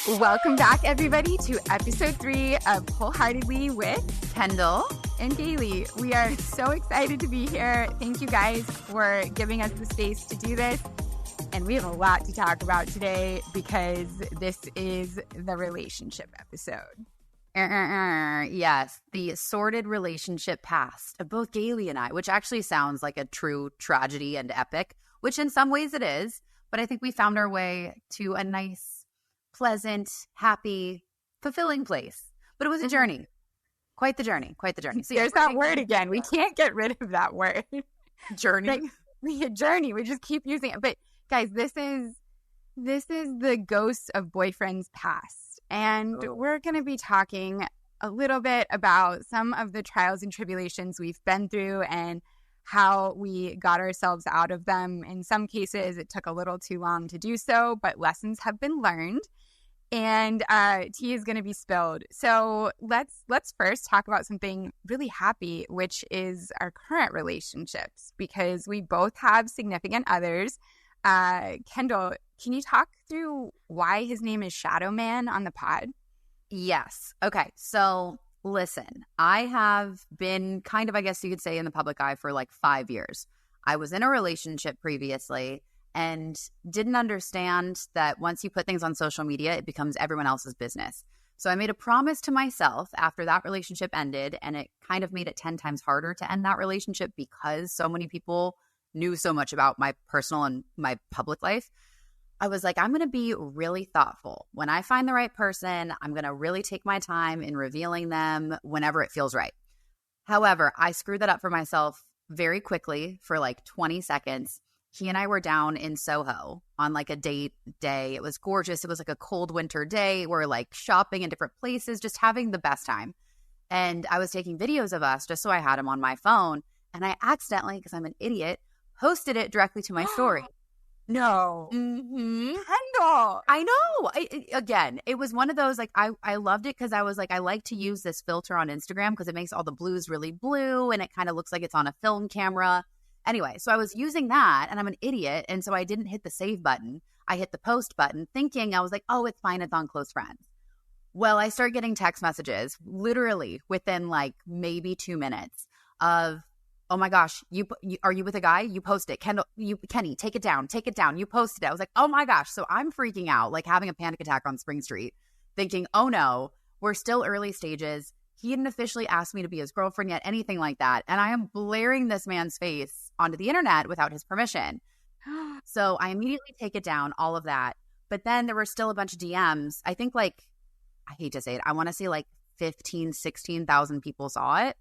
Welcome back, everybody, to episode 3 of Wholeheartedly with Kendall and Galey. We are so excited to be here. Thank you guys for giving us the space to do this. And we have a lot to talk about today because this is the relationship episode. Yes, the sordid relationship past of both Galey and I, which actually sounds like a true tragedy and epic, which in some ways it is. But I think we found our way to a nice, pleasant, happy, fulfilling place. But it was a journey. Quite the journey. So there's that word again. We can't get rid of that word. Journey. Journey. We just keep using it. But guys, this is the ghosts of boyfriends past. And we're going to be talking a little bit about some of the trials and tribulations we've been through and how we got ourselves out of them. In some cases, it took a little too long to do so, but lessons have been learned. And tea is going to be spilled. So let's first talk about something really happy, which is our current relationships, because we both have significant others. Kendall, can you talk through why his name is Shadowman on the pod? Yes. Okay. So listen, I have been kind of, I guess you could say, in the public eye for like 5 years. I was in a relationship previously and didn't understand that once you put things on social media, it becomes everyone else's business. So I made a promise to myself after that relationship ended, and it kind of made it 10 times harder to end that relationship because so many people knew so much about my personal and my public life. I was like, I'm going to be really thoughtful. When I find the right person, I'm going to really take my time in revealing them whenever it feels right. However, I screwed that up for myself very quickly for like 20 seconds. He and I were down in Soho on like a date day. It was gorgeous. It was like a cold winter day. We're like shopping in different places, just having the best time. And I was taking videos of us just so I had him on my phone. And I accidentally, because I'm an idiot, posted it directly to my story. No. Mm-hmm. Kendall. I know. Again, it was one of those, like, I loved it because I was like, I like to use this filter on Instagram because it makes all the blues really blue and it kind of looks like it's on a film camera. Anyway, so I was using that and I'm an idiot. And so I didn't hit the save button. I hit the post button thinking, I was like, oh, it's fine. It's on close friends. Well, I started getting text messages literally within like maybe 2 minutes of, oh my gosh, you are you with a guy? You post it. Kenny, take it down. You posted it. I was like, oh my gosh. So I'm freaking out, like having a panic attack on Spring Street, thinking, oh no, we're still early stages. He hadn't officially asked me to be his girlfriend yet, anything like that. And I am blaring this man's face onto the internet without his permission. So I immediately take it down, all of that. But then there were still a bunch of DMs. I think like, I hate to say it, I want to say like 15, 16,000 people saw it.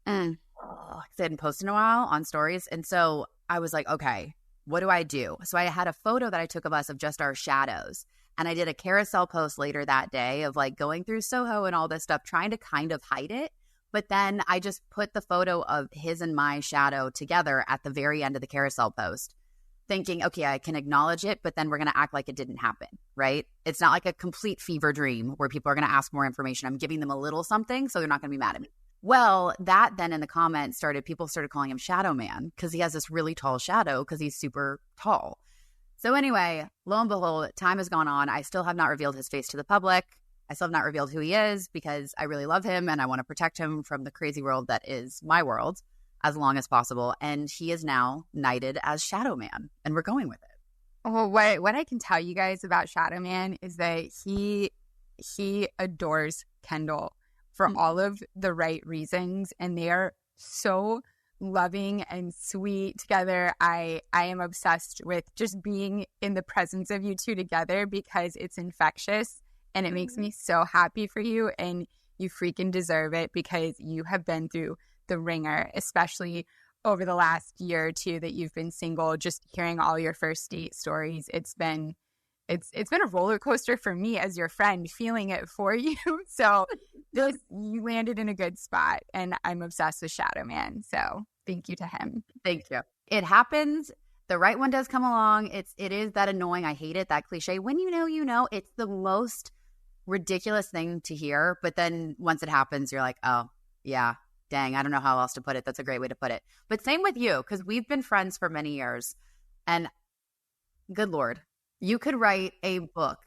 And I hadn't posted in a while on stories. And so I was like, okay, what do I do? So I had a photo that I took of us of just our shadows. And I did a carousel post later that day of like going through Soho and all this stuff, trying to kind of hide it. But then I just put the photo of his and my shadow together at the very end of the carousel post, thinking, okay, I can acknowledge it, but then we're going to act like it didn't happen, right? It's not like a complete fever dream where people are going to ask more information. I'm giving them a little something, so they're not going to be mad at me. Well, that then in the comments people started calling him Shadowman because he has this really tall shadow because he's super tall. So anyway, lo and behold, time has gone on. I still have not revealed his face to the public. I still have not revealed who he is because I really love him and I want to protect him from the crazy world that is my world as long as possible. And he is now knighted as Shadowman, and we're going with it. Well, what I can tell you guys about Shadowman is that he adores Kendall for all of the right reasons, and they are so loving and sweet together. I am obsessed with just being in the presence of you two together because it's infectious and it makes me so happy for you, and you freaking deserve it because you have been through the ringer, especially over the last year or two that you've been single. Just hearing all your first date stories, it's been a roller coaster for me as your friend, feeling it for you. So you landed in a good spot, and I'm obsessed with Shadowman. So thank you to him. Thank you. It happens. The right one does come along. It is that annoying. I hate it. That cliche. When you know, it's the most ridiculous thing to hear. But then once it happens, you're like, oh yeah, Dang, I don't know how else to put it. That's a great way to put it. But same with you, because we've been friends for many years. And good Lord, you could write a book,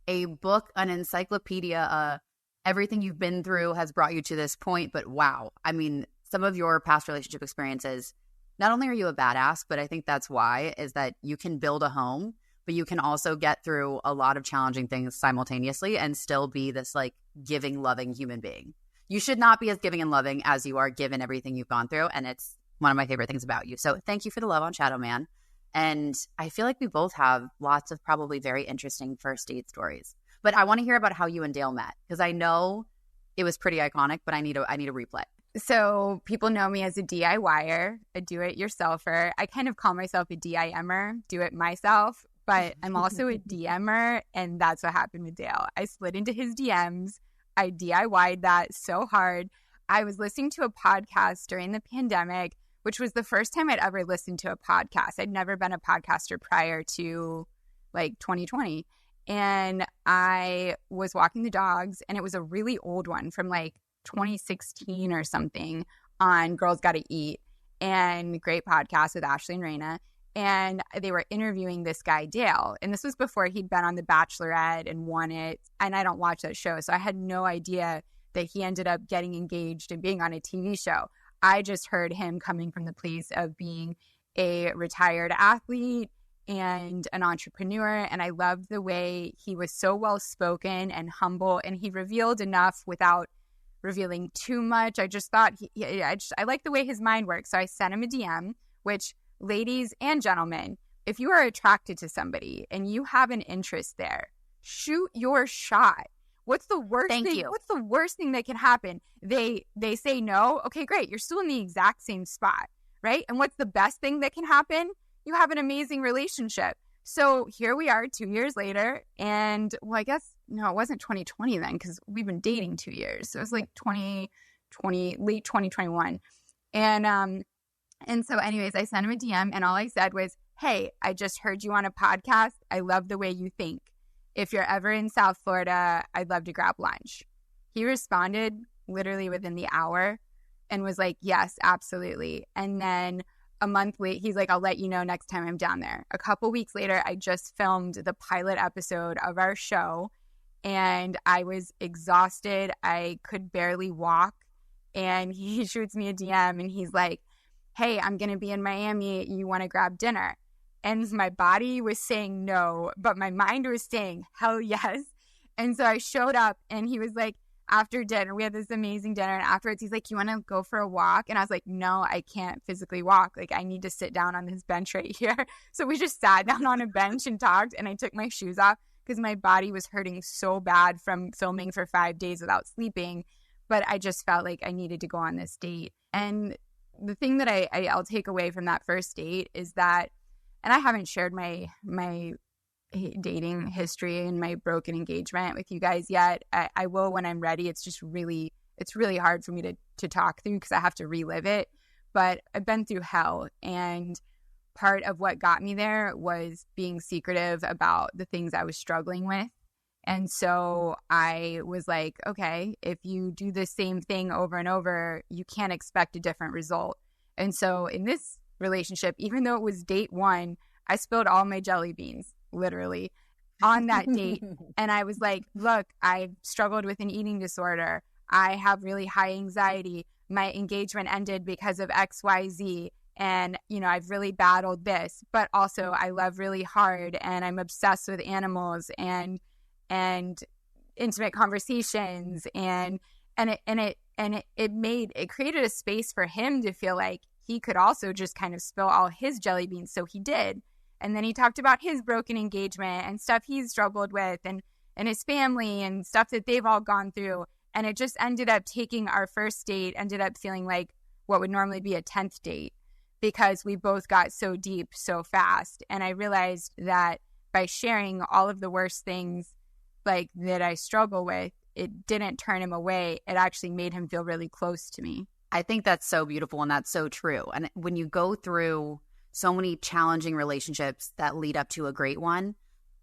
an encyclopedia. Everything you've been through has brought you to this point. But wow, I mean, some of your past relationship experiences, not only are you a badass, but I think that's why, is that you can build a home, but you can also get through a lot of challenging things simultaneously and still be this like giving, loving human being. You should not be as giving and loving as you are given everything you've gone through. And it's one of my favorite things about you. So thank you for the love on Shadowman. And I feel like we both have lots of probably very interesting first date stories. But I want to hear about how you and Dale met, because I know it was pretty iconic, but I need a replay. So people know me as a DIYer, a do-it-yourselfer. I kind of call myself a DIMer, do it myself, but I'm also a DMer, and that's what happened with Dale. I slid into his DMs. I DIY'd that so hard. I was listening to a podcast during the pandemic, which was the first time I'd ever listened to a podcast. I'd never been a podcaster prior to like 2020. And I was walking the dogs, and it was a really old one from like 2016 or something on Girls Gotta Eat, and great podcast with Ashley and Raina. And they were interviewing this guy, Dale. And this was before he'd been on The Bachelorette and won it. And I don't watch that show, so I had no idea that he ended up getting engaged and being on a TV show. I just heard him coming from the place of being a retired athlete and an entrepreneur. And I loved the way he was so well-spoken and humble. And he revealed enough without revealing too much. I just thought, I like the way his mind works. So I sent him a DM, which, ladies and gentlemen, if you are attracted to somebody and you have an interest there, shoot your shot. What's the worst thing? What's the worst thing that can happen? They say no. Okay, great. You're still in the exact same spot, right? And what's the best thing that can happen? You have an amazing relationship. So here we are 2 years later, and well, I guess, no, it wasn't 2020 then, because we've been dating 2 years. So it was like 2020, late 2021. And so anyways, I sent him a DM, and all I said was, hey, I just heard you on a podcast. I love the way you think. If you're ever in South Florida, I'd love to grab lunch. He responded literally within the hour and was like, yes, absolutely. And then a month later, he's like, I'll let you know next time I'm down there. A couple weeks later, I just filmed the pilot episode of our show, and I was exhausted. I could barely walk. And he shoots me a DM, and he's like, hey, I'm going to be in Miami. You want to grab dinner? And my body was saying no, but my mind was saying hell yes. And so I showed up, and he was like, after dinner, we had this amazing dinner, and afterwards he's like, you want to go for a walk? And I was like, no, I can't physically walk. Like, I need to sit down on this bench right here. So we just sat down on a bench and talked, and I took my shoes off because my body was hurting so bad from filming for 5 days without sleeping. But I just felt like I needed to go on this date. And the thing that I'll take away from that first date is that, and I haven't shared my dating history and my broken engagement with you guys yet. I will when I'm ready. It's really hard for me to talk through because I have to relive it. But I've been through hell, and part of what got me there was being secretive about the things I was struggling with. And so I was like, okay, if you do the same thing over and over, you can't expect a different result. And so in this relationship, even though it was date one, I spilled all my jelly beans, literally, on that date. And I was like, look, I've struggled with an eating disorder. I have really high anxiety. My engagement ended because of XYZ. And, I've really battled this, but also I love really hard, and I'm obsessed with animals and intimate conversations. And it created a space for him to feel like he could also just kind of spill all his jelly beans. So he did. And then he talked about his broken engagement and stuff he's struggled with, and his family and stuff that they've all gone through. And it just ended up taking our first date, ended up feeling like what would normally be a 10th date, because we both got so deep so fast. And I realized that by sharing all of the worst things like that I struggle with, it didn't turn him away. It actually made him feel really close to me. I think that's so beautiful, and that's so true. And when you go through so many challenging relationships that lead up to a great one,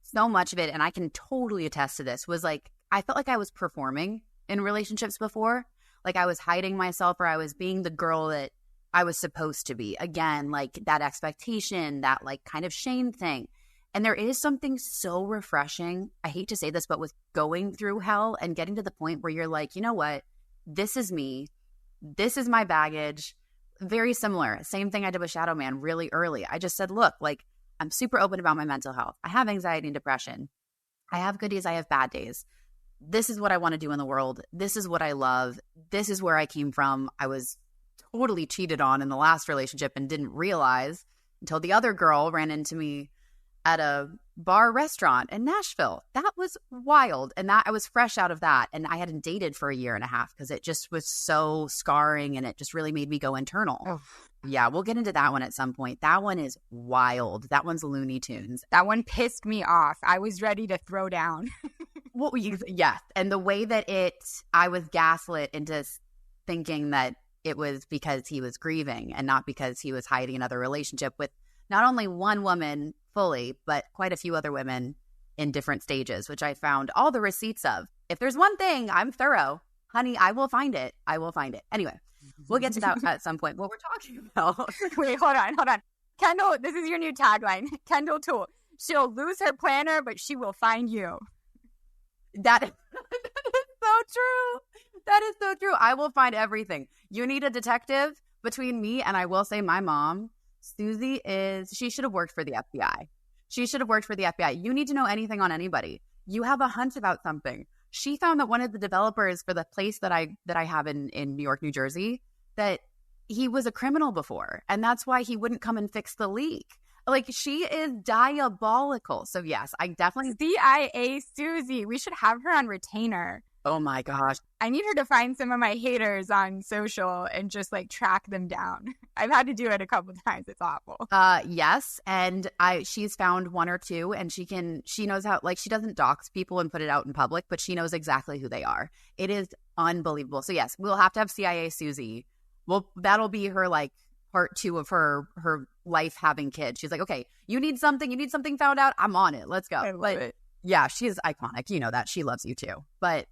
so much of it, and I can totally attest to this, was like, I felt like I was performing in relationships before. like I was hiding myself or I was being the girl that I was supposed to be. Again, like that expectation, that like kind of shame thing. And there is something so refreshing, I hate to say this, but with going through hell and getting to the point where you're like, you know what? This is me. This is my baggage. Very similar. Same thing I did with Shadowman really early. I just said, look, like I'm super open about my mental health. I have anxiety and depression. I have good days. I have bad days. This is what I want to do in the world. This is what I love. This is where I came from. I was totally cheated on in the last relationship and didn't realize until the other girl ran into me at a bar restaurant in Nashville. That was wild. And that I was fresh out of that. And I hadn't dated for a year and a half because it just was so scarring and it just really made me go internal. Oh. Yeah, we'll get into that one at some point. That one is wild. That one's Looney Tunes. That one pissed me off. I was ready to throw down. Yeah. And the way that I was gaslit into thinking that it was because he was grieving and not because he was hiding another relationship with not only one woman fully, but quite a few other women in different stages, which I found all the receipts of. If there's one thing, I'm thorough. Honey, I will find it. I will find it. Anyway, we'll get to that at some point. What we're talking about. Wait, hold on. Kendall, this is your new tagline. Kendall Tool. She'll lose her planner, but she will find you. That is so true. That is so true. I will find everything. You need a detective between me and I will say my mom, Susie, she should have worked for the FBI. She should have worked for the FBI. You need to know anything on anybody. You have a hunch about something. She found that one of the developers for the place that I have in New York, New Jersey, that he was a criminal before. And that's why he wouldn't come and fix the leak. Like, she is diabolical. So yes, I definitely... CIA Susie. We should have her on retainer. Oh my gosh. I need her to find some of my haters on social and just like track them down. I've had to do it a couple of times. It's awful. Yes. And she's found one or two and she knows how, like, she doesn't dox people and put it out in public, but she knows exactly who they are. It is unbelievable. So yes, we'll have to have CIA Susie. Well, that'll be her like part 2 of her life having kids. She's like, okay, you need something found out. I'm on it. Let's go. I love it. Yeah, she's iconic. You know that. She loves you too. But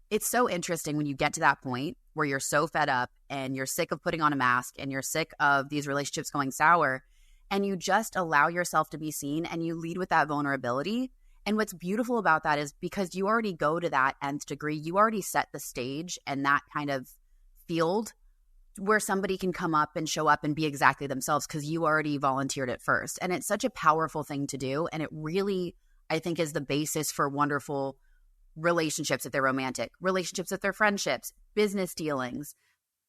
it's so interesting when you get to that point where you're so fed up and you're sick of putting on a mask and you're sick of these relationships going sour and you just allow yourself to be seen and you lead with that vulnerability. And what's beautiful about that is because you already go to that nth degree, you already set the stage and that kind of field where somebody can come up and show up and be exactly themselves because you already volunteered it first. And it's such a powerful thing to do. And it really, I think, is the basis for wonderful relationships if they're romantic, relationships if they're friendships, business dealings.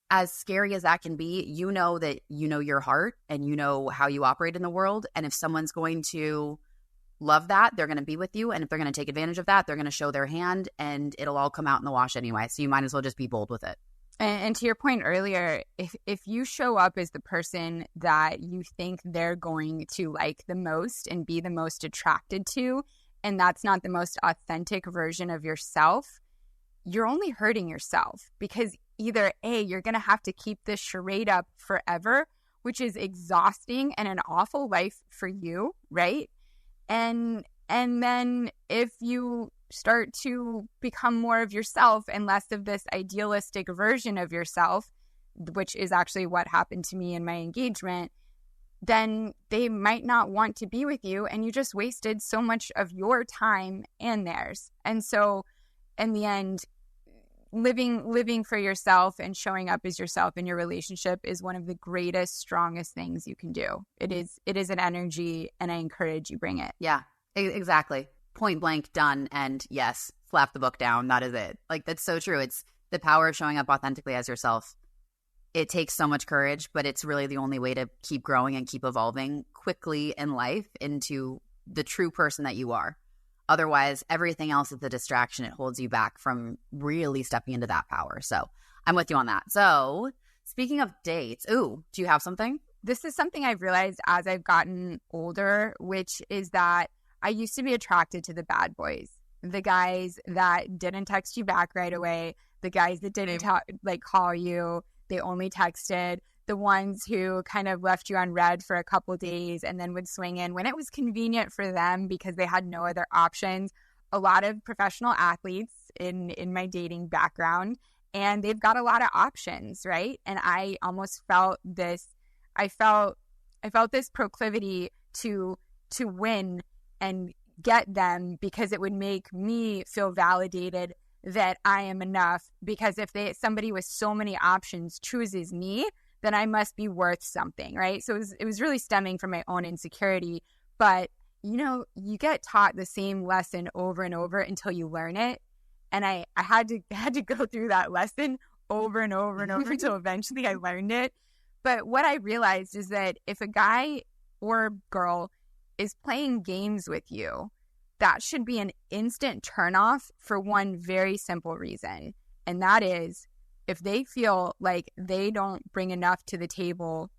As scary as that can be, you know that you know your heart and you know how you operate in the world. And if someone's going to love that, they're going to be with you. And if they're going to take advantage of that, they're going to show their hand and it'll all come out in the wash anyway. So you might as well just be bold with it. And to your point earlier, if you show up as the person that you think they're going to like the most and be the most attracted to, and that's not the most authentic version of yourself, you're only hurting yourself because either A, you're going to have to keep this charade up forever, which is exhausting and an awful life for you, right? And then if you start to become more of yourself and less of this idealistic version of yourself, which is actually what happened to me in my engagement, then they might not want to be with you and you just wasted so much of your time and theirs. And so in the end, living for yourself and showing up as yourself in your relationship is one of the greatest, strongest things you can do. It is an energy and I encourage you bring it. Yeah, exactly. Point blank, done. And yes, slap the book down. That is it. Like, that's so true. It's the power of showing up authentically as yourself. It takes so much courage, but it's really the only way to keep growing and keep evolving quickly in life into the true person that you are. Otherwise, everything else is a distraction. It holds you back from really stepping into that power. So I'm with you on that. So speaking of dates, do you have something? This is something I've realized as I've gotten older, which is that I used to be attracted to the bad boys, the guys that didn't text you back right away, the guys that didn't call you, they only texted, the ones who kind of left you on red for a couple of days and then would swing in when it was convenient for them because they had no other options. A lot of professional athletes in my dating background. and they've got a lot of options, right? And I almost felt this, I felt this proclivity to win and get them, because it would make me feel validated that I am enough. Because if somebody with so many options chooses me, then I must be worth something, right? So it was really stemming from my own insecurity. But, you get taught the same lesson over and over until you learn it. And I had to go through that lesson over and over and over until eventually I learned it. But what I realized is that if a guy or girl is playing games with you, that should be an instant turnoff for one very simple reason. And that is, if they feel like they don't bring enough to the table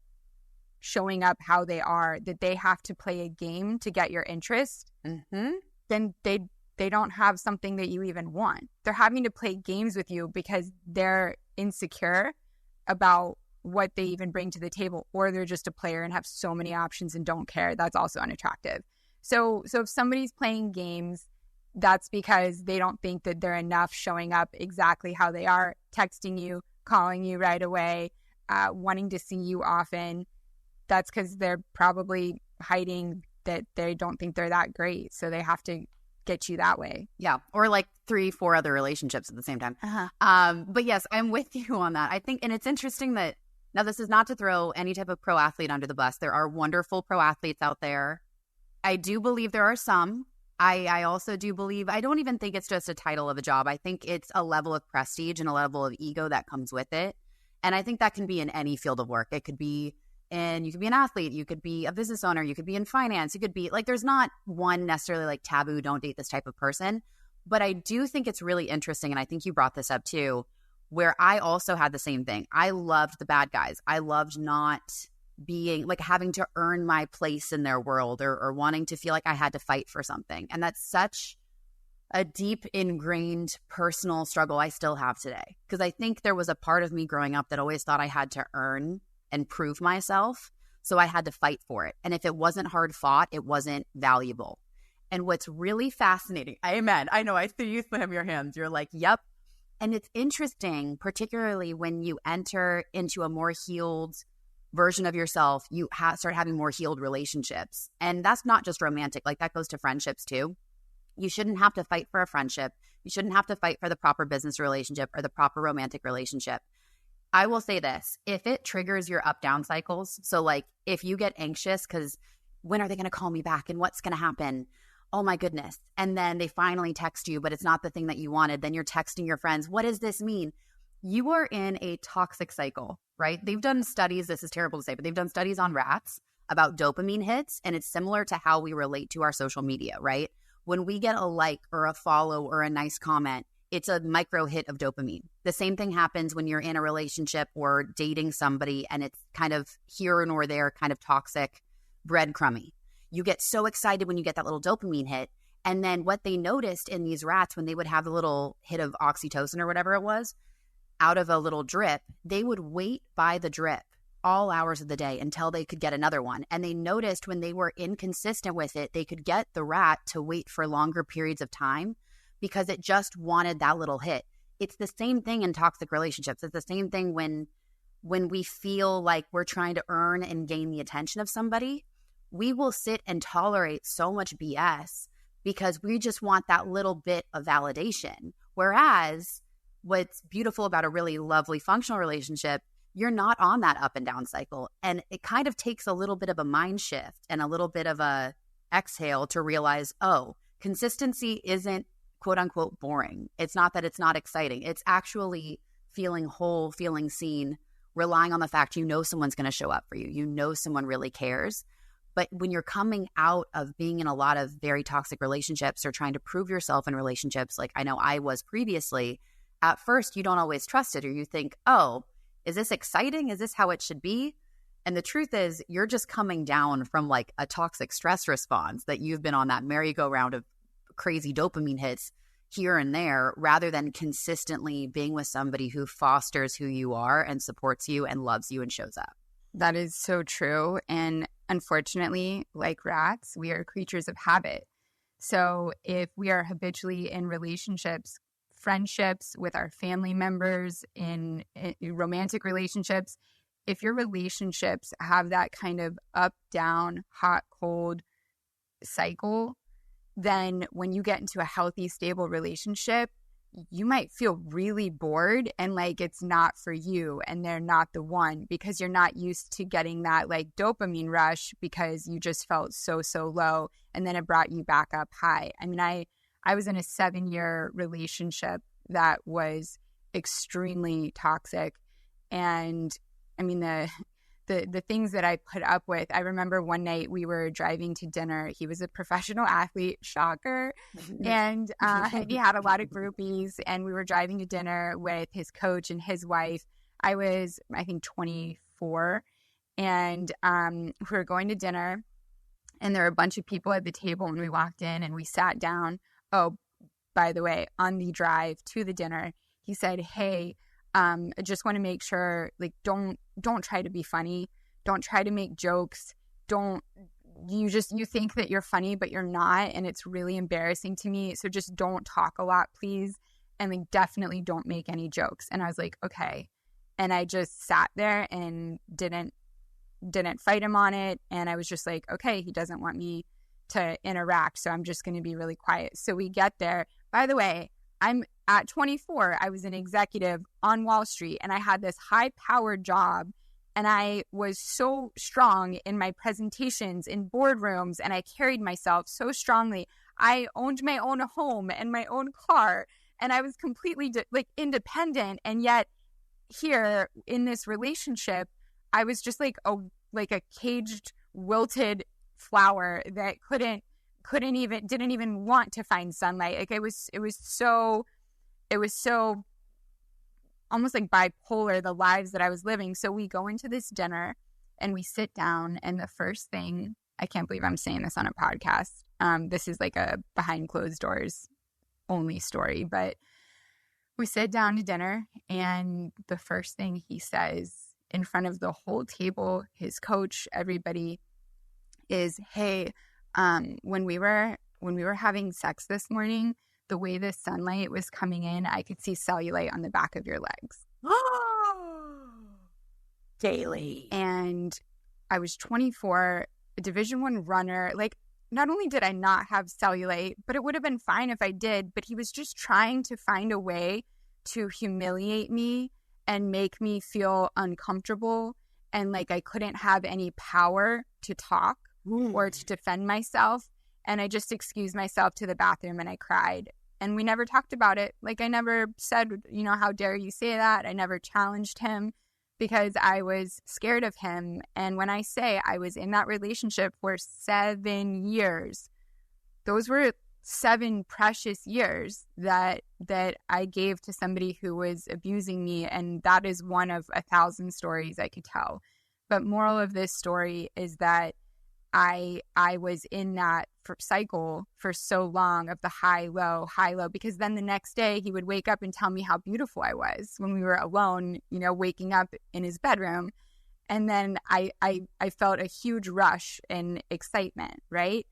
showing up how they are, that they have to play a game to get your interest, then they don't have something that you even want. They're having to play games with you because they're insecure about what they even bring to the table, or they're just a player and have so many options and don't care. That's also unattractive. So if somebody's playing games, that's because they don't think that they're enough, showing up exactly how they are, texting you, calling you right away, wanting to see you often. That's because they're probably hiding that they don't think they're that great. So they have to get you that way. Yeah. Or like 3-4 other relationships at the same time. But yes, I'm with you on that. I think, and it's interesting that, now this is not to throw any type of pro athlete under the bus. There are wonderful pro athletes out there. I do believe there are some. I also do believe, I don't even think it's just a title of a job. I think it's a level of prestige and a level of ego that comes with it. And I think that can be in any field of work. It could be you could be an athlete, you could be a business owner, you could be in finance, you could be like, there's not one necessarily like taboo, don't date this type of person. But I do think it's really interesting, and I think you brought this up too, where I also had the same thing. I loved the bad guys. I loved not being like having to earn my place in their world, or wanting to feel like I had to fight for something. And that's such a deep ingrained personal struggle I still have today. Because I think there was a part of me growing up that always thought I had to earn and prove myself. So I had to fight for it. And if it wasn't hard fought, it wasn't valuable. And what's really fascinating, amen, I know, I see you slam your hands. You're like, yep. And it's interesting, particularly when you enter into a more healed version of yourself, you start having more healed relationships. And that's not just romantic, like that goes to friendships too. You shouldn't have to fight for a friendship. You shouldn't have to fight for the proper business relationship or the proper romantic relationship. I will say this, if it triggers your up-down cycles, so like if you get anxious because when are they going to call me back and what's going to happen? Oh my goodness. And then they finally text you, but it's not the thing that you wanted. Then you're texting your friends. What does this mean? You are in a toxic cycle, right? They've done studies, this is terrible to say, but they've done studies on rats about dopamine hits, and it's similar to how we relate to our social media, right? When we get a like or a follow or a nice comment, it's a micro hit of dopamine. The same thing happens when you're in a relationship or dating somebody and it's kind of here nor there, kind of toxic, breadcrumby. You get so excited when you get that little dopamine hit. And then what they noticed in these rats, when they would have the little hit of oxytocin or whatever it was, out of a little drip, they would wait by the drip all hours of the day until they could get another one. And they noticed when they were inconsistent with it, they could get the rat to wait for longer periods of time because it just wanted that little hit. It's the same thing in toxic relationships. It's the same thing when we feel like we're trying to earn and gain the attention of somebody. We will sit and tolerate so much BS because we just want that little bit of validation. Whereas what's beautiful about a really lovely functional relationship, you're not on that up and down cycle. And it kind of takes a little bit of a mind shift and a little bit of a exhale to realize, oh, consistency isn't quote unquote boring. It's not that it's not exciting. It's actually feeling whole, feeling seen, relying on the fact you know someone's going to show up for you. You know someone really cares. But when you're coming out of being in a lot of very toxic relationships or trying to prove yourself in relationships, like I know I was previously, at first you don't always trust it, or you think, oh, is this exciting? Is this how it should be? And the truth is you're just coming down from like a toxic stress response that you've been on that merry-go-round of crazy dopamine hits here and there, rather than consistently being with somebody who fosters who you are and supports you and loves you and shows up. That is so true. And unfortunately, like rats, we are creatures of habit. So if we are habitually in relationships friendships, with our family members, in romantic relationships. If your relationships have that kind of up, down, hot, cold cycle, then when you get into a healthy, stable relationship, you might feel really bored and like it's not for you and they're not the one, because you're not used to getting that like dopamine rush because you just felt so low, and then it brought you back up high. I mean, I was in a 7-year relationship that was extremely toxic, and I mean the things that I put up with. I remember one night we were driving to dinner. He was a professional athlete, shocker. And he had a lot of groupies, and we were driving to dinner with his coach and his wife. I was, I think, 24, and we were going to dinner, and there were a bunch of people at the table, and we walked in and we sat down. Oh, by the way, on the drive to the dinner, he said, "Hey, I just want to make sure, like, don't try to be funny. Don't try to make jokes. You think that you're funny, but you're not. And it's really embarrassing to me. So just don't talk a lot, please. And like, definitely don't make any jokes." And I was like, okay. And I just sat there and didn't fight him on it. And I was just like, okay, he doesn't want me to interact, so I'm just going to be really quiet. So we get there. By the way, I'm at 24, I was an executive on Wall Street, and I had this high-powered job, and I was so strong in my presentations in boardrooms, and I carried myself so strongly. I owned my own home and my own car, and I was completely independent. And yet here in this relationship, I was just like a caged, wilted flower that didn't even want to find sunlight. Like it was so almost like bipolar, the lives that I was living. So we go into this dinner and we sit down, and the first thing, I can't believe I'm saying this on a podcast. This is like a behind closed doors only story, but we sit down to dinner, and the first thing he says in front of the whole table, his coach, everybody, is, "Hey, when we were having sex this morning, the way the sunlight was coming in, I could see cellulite on the back of your legs." Daily. And I was 24, a Division I runner. Like, not only did I not have cellulite, but it would have been fine if I did, but he was just trying to find a way to humiliate me and make me feel uncomfortable, and like I couldn't have any power to talk or to defend myself. And I just excused myself to the bathroom and I cried. And we never talked about it. Like, I never said, how dare you say that? I never challenged him because I was scared of him. And when I say I was in that relationship for 7 years, those were 7 precious years that I gave to somebody who was abusing me. And that is one of 1,000 stories I could tell. But moral of this story is that I was in that cycle for so long of the high, low, because then the next day he would wake up and tell me how beautiful I was when we were alone, waking up in his bedroom. And then I felt a huge rush and excitement, right?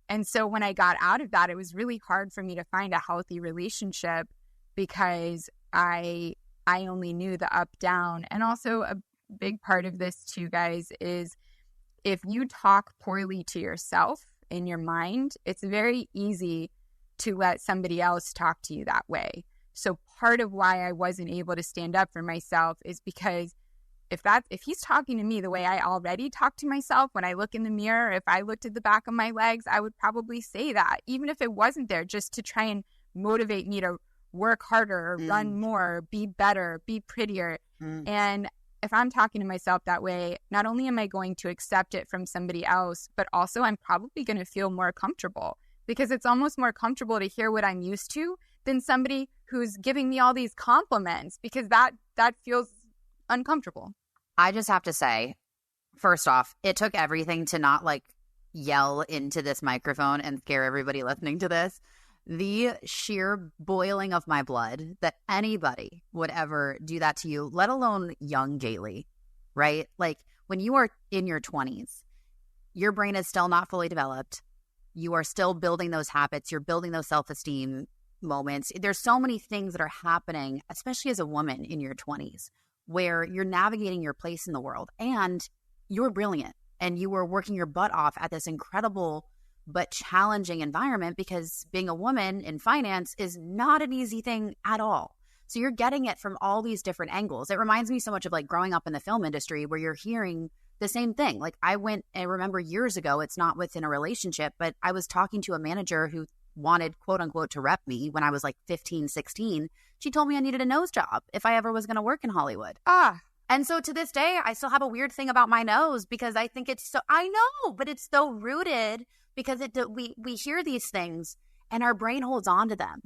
And so when I got out of that, it was really hard for me to find a healthy relationship because I only knew the up, down. And also a big part of this too, guys, is if you talk poorly to yourself in your mind, it's very easy to let somebody else talk to you that way. So part of why I wasn't able to stand up for myself is because if he's talking to me the way I already talk to myself when I look in the mirror, if I looked at the back of my legs, I would probably say that, even if it wasn't there, just to try and motivate me to work harder, run more, be better, be prettier. And if I'm talking to myself that way, not only am I going to accept it from somebody else, but also I'm probably going to feel more comfortable, because it's almost more comfortable to hear what I'm used to than somebody who's giving me all these compliments, because that feels uncomfortable. I just have to say, first off, it took everything to not like yell into this microphone and scare everybody listening to this. The sheer boiling of my blood that anybody would ever do that to you, let alone young Galey, right? Like, when you are in your 20s, your brain is still not fully developed. You are still building those habits. You're building those self-esteem. moments. There's so many things that are happening, especially as a woman in your 20s, where you're navigating your place in the world and you're brilliant and you were working your butt off at this incredible but challenging environment, because being a woman in finance is not an easy thing at all. So you're getting it from all these different angles. It reminds me so much of like growing up in the film industry, where you're hearing the same thing. Like I remember years ago, it's not within a relationship, but I was talking to a manager who wanted, quote unquote, to rep me when I was like 15, 16. She told me I needed a nose job if I ever was going to work in Hollywood. And so to this day, I still have a weird thing about my nose, because I think it's so, I know, but it's so rooted, because we hear these things and our brain holds on to them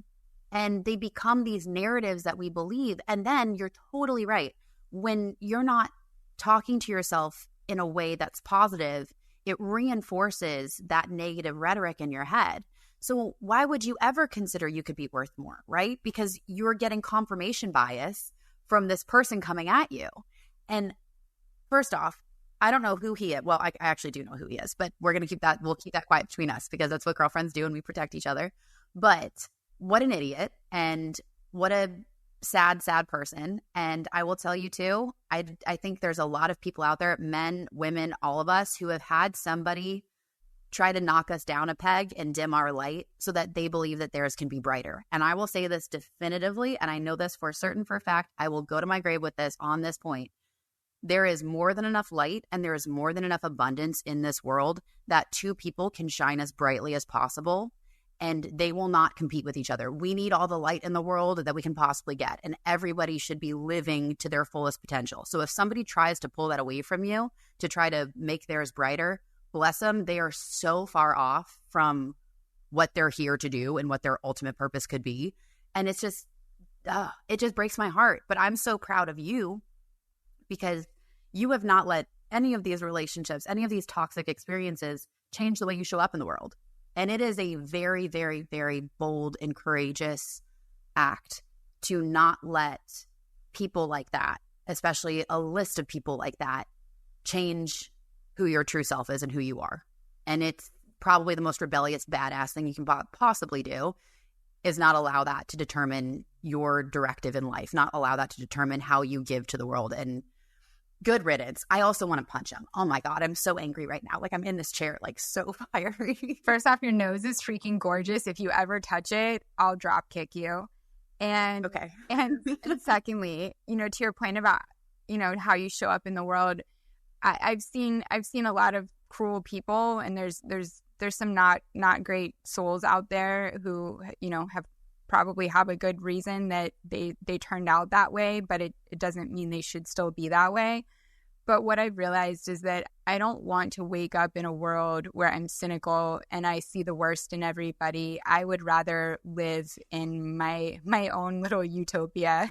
and they become these narratives that we believe. And then you're totally right. When you're not talking to yourself in a way that's positive, it reinforces that negative rhetoric in your head. So why would you ever consider you could be worth more, right? Because you're getting confirmation bias from this person coming at you. And first off, I don't know who he is. Well, I actually do know who he is, but we'll keep that quiet between us, because that's what girlfriends do and we protect each other. But what an idiot, and what a sad, sad person. And I will tell you too, I think there's a lot of people out there, men, women, all of us, who have had somebody try to knock us down a peg and dim our light so that they believe that theirs can be brighter. And I will say this definitively, and I know this for certain, for a fact, I will go to my grave with this on this point. There is more than enough light and there is more than enough abundance in this world that two people can shine as brightly as possible, and they will not compete with each other. We need all the light in the world that we can possibly get, and everybody should be living to their fullest potential. So if somebody tries to pull that away from you to try to make theirs brighter, bless them, they are so far off from what they're here to do and what their ultimate purpose could be. And it's just, it just breaks my heart. But I'm so proud of you, because you have not let any of these relationships, any of these toxic experiences change the way you show up in the world. And it is a very, very, very bold and courageous act to not let people like that, especially a list of people like that, change who your true self is and who you are. And it's probably the most rebellious, badass thing you can possibly do, is not allow that to determine your directive in life, not allow that to determine how you give to the world. And good riddance. I also want to punch him. Oh my God, I'm so angry right now. Like I'm in this chair, like so fiery. First off, your nose is freaking gorgeous. If you ever touch it, I'll drop kick you. And okay. And secondly, to your point about, how you show up in the world, I've seen a lot of cruel people, and there's some not great souls out there who, probably have a good reason that they turned out that way, but it doesn't mean they should still be that way. But what I've realized is that I don't want to wake up in a world where I'm cynical and I see the worst in everybody. I would rather live in my own little utopia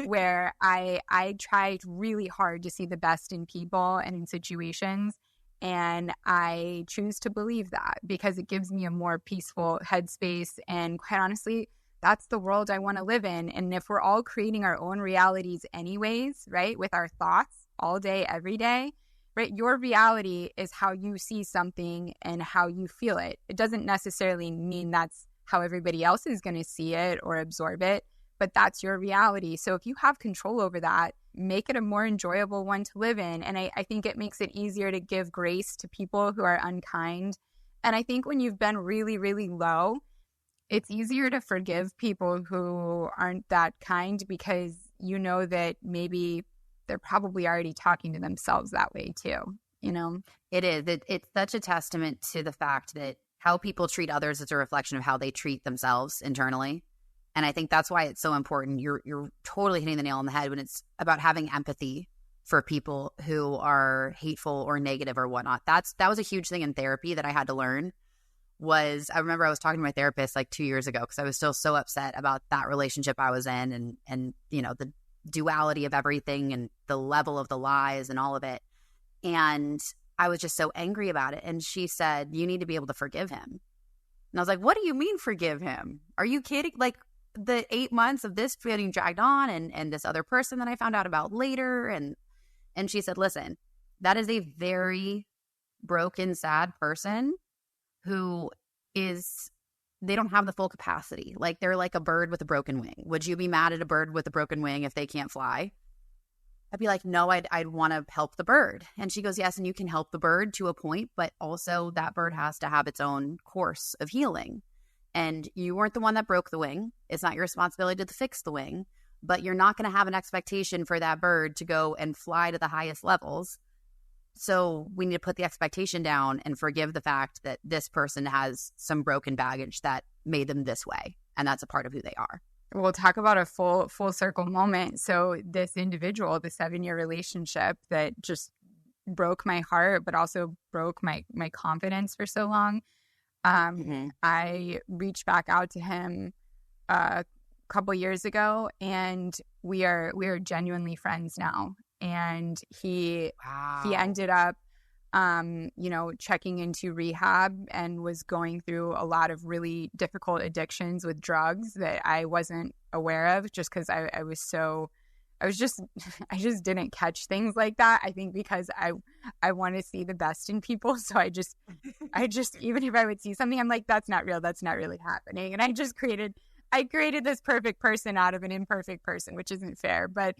where I try really hard to see the best in people and in situations. And I choose to believe that because it gives me a more peaceful headspace. And quite honestly, that's the world I want to live in. And if we're all creating our own realities anyways, right, with our thoughts all day, every day, right, your reality is how you see something and how you feel it. It doesn't necessarily mean that's how everybody else is going to see it or absorb it, but that's your reality. So if you have control over that, make it a more enjoyable one to live in. And I think it makes it easier to give grace to people who are unkind. And I think when you've been really, really low, it's easier to forgive people who aren't that kind because you know that maybe they're probably already talking to themselves that way too, It is. It's such a testament to the fact that how people treat others is a reflection of how they treat themselves internally. And I think that's why it's so important. You're totally hitting the nail on the head when it's about having empathy for people who are hateful or negative or whatnot. That was a huge thing in therapy that I had to learn. I remember I was talking to my therapist like 2 years ago because I was still so upset about that relationship I was in and the duality of everything and the level of the lies and all of it. And I was just so angry about it. And she said, you need to be able to forgive him. And I was like, what do you mean forgive him? Are you kidding? Like the 8 months of this getting dragged on and this other person that I found out about later. And she said, listen, that is a very broken, sad person who is they don't have the full capacity. Like they're like a bird with a broken wing. Would you be mad at a bird with a broken wing if they can't fly? I'd be like, no, I'd want to help the bird. And she goes, yes, and you can help the bird to a point, but also that bird has to have its own course of healing. And you weren't the one that broke the wing. It's not your responsibility to fix the wing, but you're not going to have an expectation for that bird to go and fly to the highest levels. So we need to put the expectation down and forgive the fact that this person has some broken baggage that made them this way. And that's a part of who they are. We'll talk about a full circle moment. So this individual, the 7-year relationship that just broke my heart, but also broke my confidence for so long. I reached back out to him a couple years ago, and we are genuinely friends now. And he ended up checking into rehab and was going through a lot of really difficult addictions with drugs that I wasn't aware of, just because I just didn't catch things like that. I think because I want to see the best in people. So I just even if I would see something, I'm like, that's not real. That's not really happening. And I created this perfect person out of an imperfect person, which isn't fair. But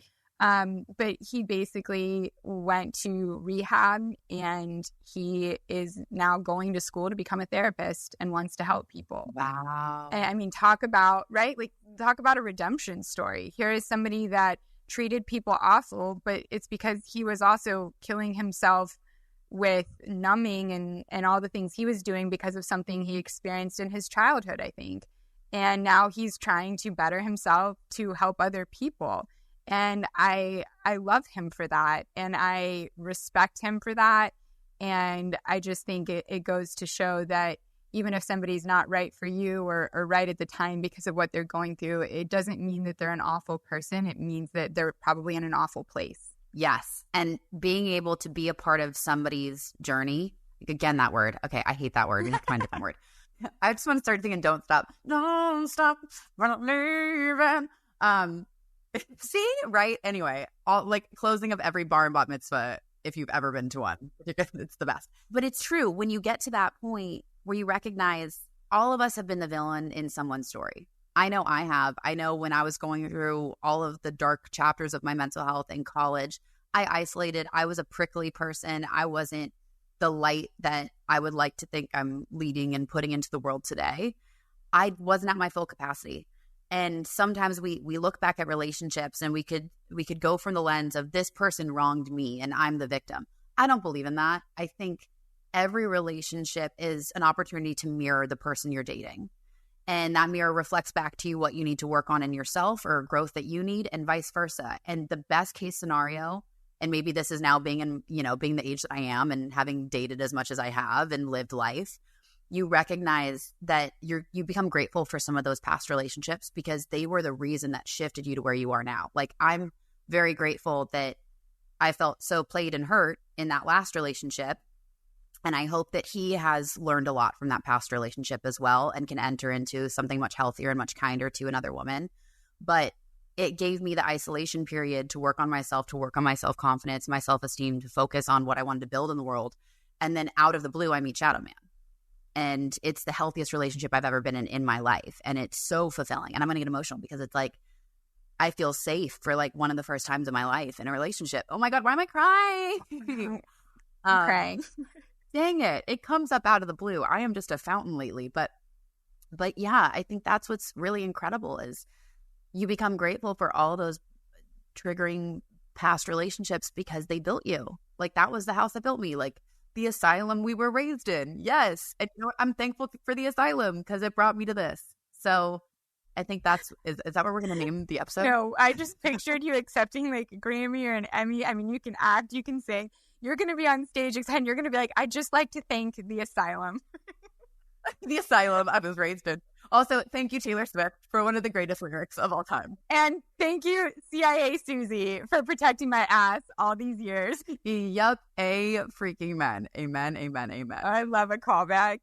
he basically went to rehab, and he is now going to school to become a therapist and wants to help people. Wow. And I mean, talk about a redemption story. Here is somebody that treated people awful, but it's because he was also killing himself with numbing and all the things he was doing because of something he experienced in his childhood, I think. And now he's trying to better himself to help other people. And I love him for that, and I respect him for that. And I just think it goes to show that even if somebody's not right for you or right at the time because of what they're going through, it doesn't mean that they're an awful person. It means that they're probably in an awful place. Yes. And being able to be a part of somebody's journey, again, that word. Okay, I hate that word. We have to find a different word. I just want to start thinking, don't stop, we're not leaving. See, right? Anyway, all like closing of every bar and bat mitzvah, if you've ever been to one, it's the best. But it's true. When you get to that point where you recognize all of us have been the villain in someone's story. I know I have. I know when I was going through all of the dark chapters of my mental health in college, I isolated. I was a prickly person. I wasn't the light that I would like to think I'm leading and putting into the world today. I wasn't at my full capacity. And sometimes we look back at relationships and we could go from the lens of this person wronged me and I'm the victim. I don't believe in that. I think every relationship is an opportunity to mirror the person you're dating. And that mirror reflects back to you what you need to work on in yourself or growth that you need, and vice versa. And the best case scenario, and maybe this is now being the age that I am and having dated as much as I have and lived life, you recognize that you become grateful for some of those past relationships because they were the reason that shifted you to where you are now. Like, I'm very grateful that I felt so played and hurt in that last relationship. And I hope that he has learned a lot from that past relationship as well and can enter into something much healthier and much kinder to another woman. But it gave me the isolation period to work on myself, to work on my self-confidence, my self-esteem, to focus on what I wanted to build in the world. And then out of the blue, I meet Shadowman. And it's the healthiest relationship I've ever been in my life. And it's so fulfilling. And I'm going to get emotional because it's like, I feel safe for like one of the first times in my life in a relationship. Oh my God, why am I crying? I'm crying. Dang it. It comes up out of the blue. I am just a fountain lately. But yeah, I think that's what's really incredible is you become grateful for all those triggering past relationships because they built you. Like, that was the house that built me. Like, the asylum we were raised in. Yes. And you know what? I'm thankful for the asylum because it brought me to this. So I think is that what we're going to name the episode? No, I just pictured you accepting like a Grammy or an Emmy. I mean, you can act, you can sing. You're going to be on stage and you're going to be like, I'd just like to thank the asylum. The asylum I was raised in. Also, thank you, Taylor Swift, for one of the greatest lyrics of all time. And thank you, CIA Susie, for protecting my ass all these years. Yup, a freaking man. Amen, amen, amen. I love a callback.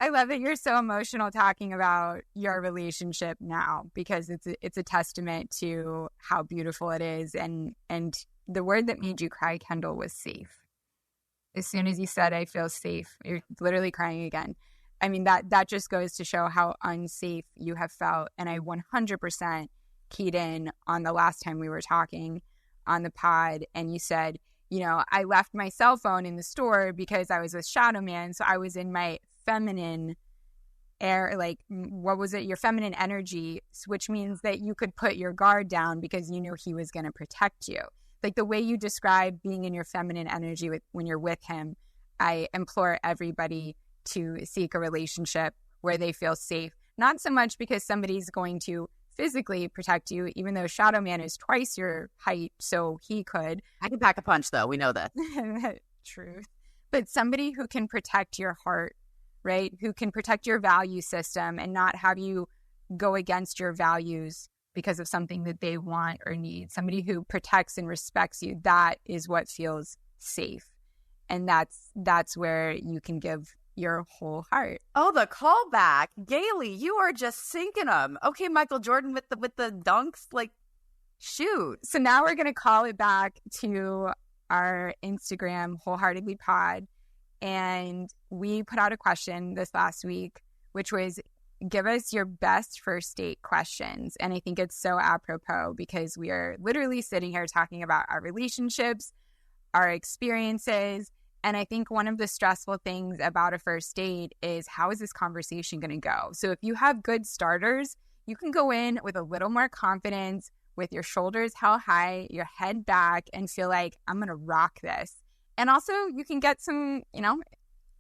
I love that you're so emotional talking about your relationship now because it's a testament to how beautiful it is. And the word that made you cry, Kendall, was safe. As soon as you said, I feel safe, you're literally crying again. I mean, that just goes to show how unsafe you have felt. And I 100% keyed in on the last time we were talking on the pod, and you said, I left my cell phone in the store because I was with Shadowman. So I was in my feminine air, like, what was it? Your feminine energy, which means that you could put your guard down because you knew he was going to protect you. Like the way you describe being in your feminine energy when you're with him, I implore everybody to seek a relationship where they feel safe. Not so much because somebody's going to physically protect you, even though Shadowman is twice your height, so he could. I can pack a punch, though. We know that. Truth. But somebody who can protect your heart, right? Who can protect your value system and not have you go against your values because of something that they want or need. Somebody who protects and respects you. That is what feels safe. And that's where you can give your whole heart. Oh, the callback. Galey, you are just sinking them. Okay, Michael Jordan with the dunks, like, shoot. So now we're going to call it back to our Instagram, Wholeheartedly Pod. And we put out a question this last week, which was, give us your best first date questions. And I think it's so apropos because we are literally sitting here talking about our relationships, our experiences. And I think one of the stressful things about a first date is, how is this conversation going to go? So if you have good starters, you can go in with a little more confidence, with your shoulders held high, your head back, and feel like, I'm going to rock this. And also you can get some,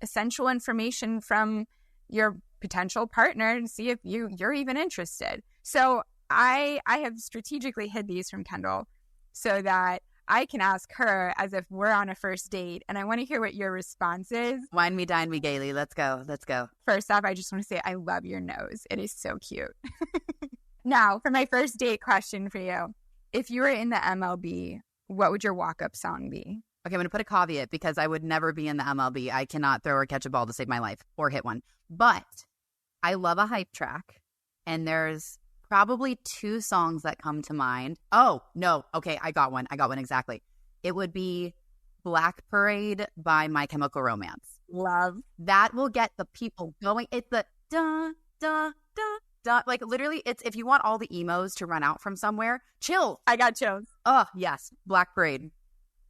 essential information from your potential partner and see if you're even interested. So I have strategically hid these from Kendall so that I can ask her as if we're on a first date, and I want to hear what your response is. Wine me, dine me, Galey. Let's go. First off, I just want to say I love your nose. It is so cute. Now, for my first date question for you, if you were in the MLB, what would your walk-up song be? Okay, I'm going to put a caveat because I would never be in the MLB. I cannot throw or catch a ball to save my life or hit one. But I love a hype track, and there's probably two songs that come to mind. Oh, no. Okay, I got one exactly. It would be Black Parade by My Chemical Romance. Love. That will get the people going. It's the da, da, da, da. Like literally, it's if you want all the emos to run out from somewhere, chill. I got chills. Oh, yes. Black Parade.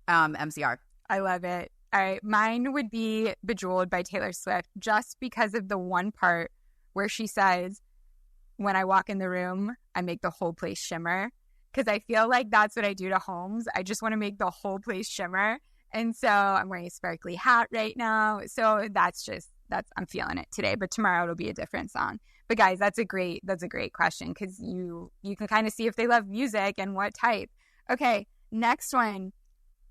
MCR. I love it. All right. Mine would be Bejeweled by Taylor Swift, just because of the one part where she says, when I walk in the room, I make the whole place shimmer. Because I feel like that's what I do to homes. I just want to make the whole place shimmer. And so I'm wearing a sparkly hat right now. So I'm feeling it today. But tomorrow it'll be a different song. But guys, that's a great question, because you can kind of see if they love music and what type. Okay, next one.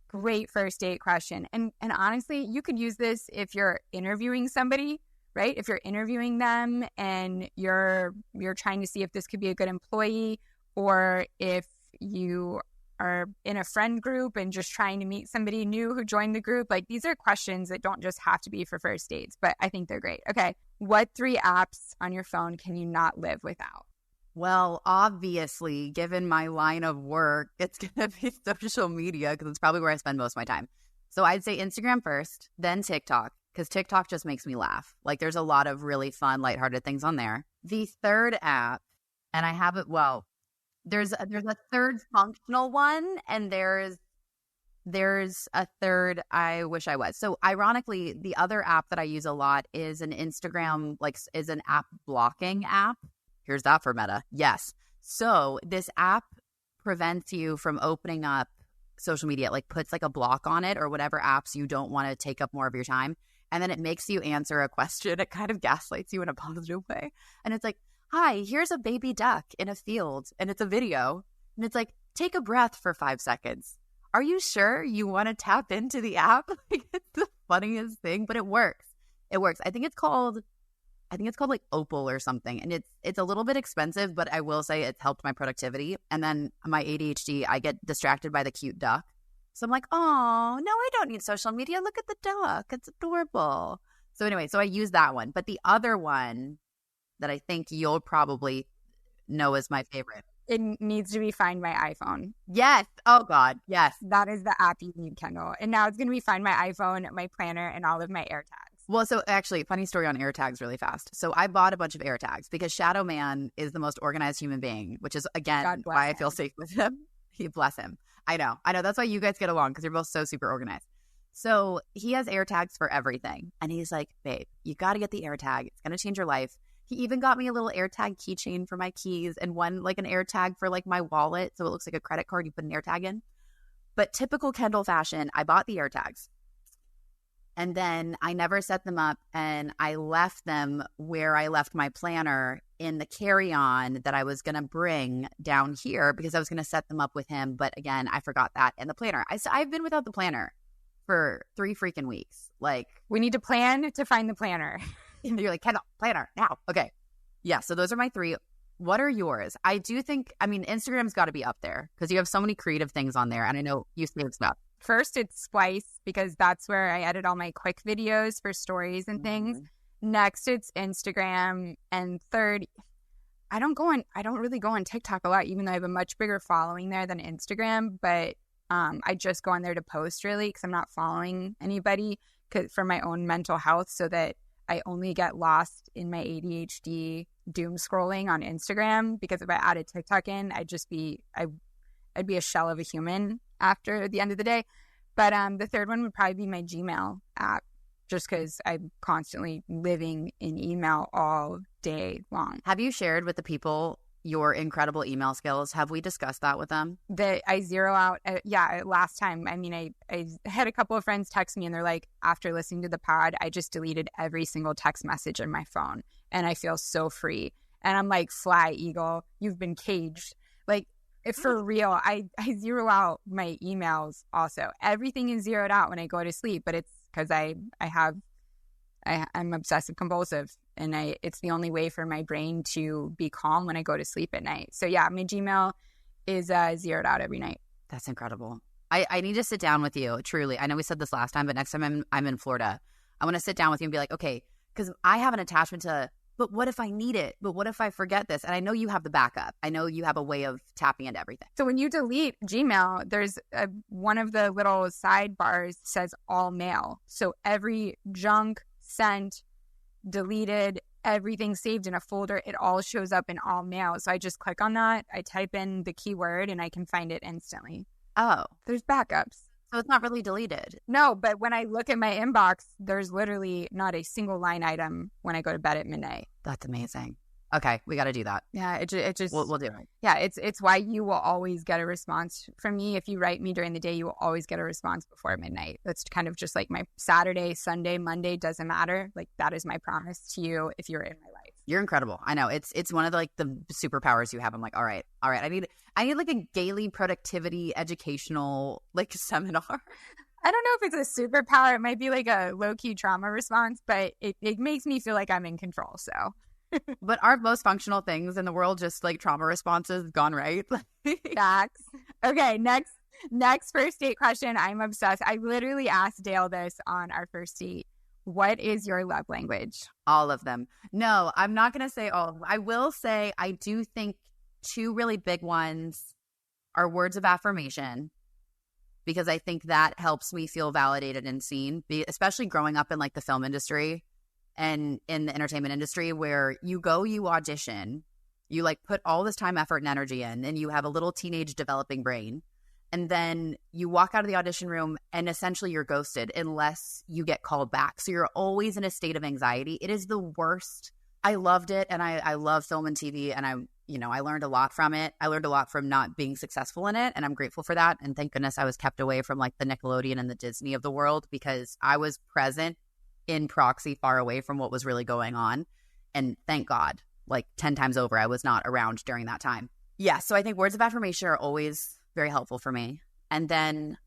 Great first date question. And honestly, you could use this if you're interviewing somebody, right? If you're interviewing them and you're trying to see if this could be a good employee, or if you are in a friend group and just trying to meet somebody new who joined the group. Like, these are questions that don't just have to be for first dates, but I think they're great. Okay. What 3 apps on your phone can you not live without? Well, obviously, given my line of work, it's going to be social media because it's probably where I spend most of my time. So I'd say Instagram first, then TikTok, because TikTok just makes me laugh. Like, there's a lot of really fun, lighthearted things on there. The third app, and I have it, well, there's a third functional one, and there's a third I wish I was. So ironically, the other app that I use a lot is an Instagram, is an app blocking app. Here's that for meta. Yes. So this app prevents you from opening up social media, puts a block on it or whatever apps you don't want to take up more of your time. And then it makes you answer a question. It kind of gaslights you in a positive way. And it's like, hi, here's a baby duck in a field. And it's a video. And it's like, take a breath for 5 seconds. Are you sure you want to tap into the app? It's the funniest thing, but it works. It works. I think it's called Opal or something. And it's a little bit expensive, but I will say it's helped my productivity. And then my ADHD, I get distracted by the cute duck. So I'm like, oh, no, I don't need social media. Look at the duck. It's adorable. So anyway, so I use that one. But the other one that I think you'll probably know is my favorite. It needs to be Find My iPhone. Yes. Oh, God. Yes. That is the app you need, Kendall. And now it's going to be Find My iPhone, my planner, and all of my AirTags. Well, so actually, funny story on AirTags really fast. So I bought a bunch of AirTags because Shadowman is the most organized human being, which is, again, why I feel safe with him. He bless him. I know. That's why you guys get along, because you're both so super organized. So he has AirTags for everything. And he's like, babe, you got to get the AirTag. It's going to change your life. He even got me a little AirTag keychain for my keys and one like an AirTag for like my wallet. So it looks like a credit card you put an AirTag in. But typical Kendall fashion, I bought the AirTags. And then I never set them up, and I left them where I left my planner in the carry-on that I was going to bring down here because I was going to set them up with him. But again, I forgot that in the planner. I've been without the planner for 3 freaking weeks. Like, we need to plan to find the planner. You're like, Kendall, planner now. Okay. Yeah. So those are my 3. What are yours? I do think, Instagram's got to be up there because you have so many creative things on there. And I know you save stuff. First, it's Splice because that's where I edit all my quick videos for stories and things. Next, it's Instagram. And third, I don't really go on TikTok a lot, even though I have a much bigger following there than Instagram. But I just go on there to post really because I'm not following anybody for my own mental health, so that I only get lost in my ADHD doom scrolling on Instagram. Because if I added TikTok in, I'd be a shell of a human after the end of the day. But the third one would probably be my Gmail app, just because I'm constantly living in email all day long. Have you shared with the people your incredible email skills? Have we discussed that with them? That I zero out. Last time, I had a couple of friends text me and they're like, after listening to the pod, I just deleted every single text message in my phone and I feel so free. And I'm like, fly eagle, you've been caged. Like, if for real, I zero out my emails also. Everything is zeroed out when I go to sleep, but it's because I'm obsessive compulsive, and it's the only way for my brain to be calm when I go to sleep at night. So yeah, my Gmail is zeroed out every night. That's incredible. I need to sit down with you, truly. I know we said this last time, but next time I'm in Florida, I want to sit down with you and be like, okay, because I have an attachment to, but what if I need it? But what if I forget this? And I know you have the backup. I know you have a way of tapping into everything. So when you delete Gmail, there's one of the little sidebars says all mail. So every junk, sent, deleted, everything saved in a folder, it all shows up in all mail. So I just click on that, I type in the keyword, and I can find it instantly. Oh. There's backups. So it's not really deleted. No, but when I look at my inbox, there's literally not a single line item when I go to bed at midnight. That's amazing. Okay, we got to do that. Yeah, it just we'll do it. Yeah, it's why you will always get a response from me. If you write me during the day, you will always get a response before midnight. That's kind of just like my Saturday, Sunday, Monday, doesn't matter. Like, that is my promise to you if you're in my life. You're incredible. I know. It's one of the, like, the superpowers you have. I'm like, all right. I need like a Galey productivity educational like seminar. I don't know if it's a superpower. It might be like a low-key trauma response, but it makes me feel like I'm in control. So, but aren't most functional things in the world just like trauma responses gone right? Facts. Okay, next first date question. I'm obsessed. I literally asked Dale this on our first date. What is your love language? All of them. No, I'm not going to say all of them. I will say I do think 2 really big ones are words of affirmation, because I think that helps me feel validated and seen, especially growing up in like the film industry and in the entertainment industry, where you audition, you like put all this time, effort, and energy in, and you have a little teenage developing brain. And then you walk out of the audition room and essentially you're ghosted unless you get called back. So you're always in a state of anxiety. It is the worst. I loved it. And I love film and TV. And I learned a lot from it. I learned a lot from not being successful in it. And I'm grateful for that. And thank goodness I was kept away from like the Nickelodeon and the Disney of the world, because I was present in proxy far away from what was really going on. And thank God, like 10 times over, I was not around during that time. Yeah. So I think words of affirmation are always very helpful for me. And then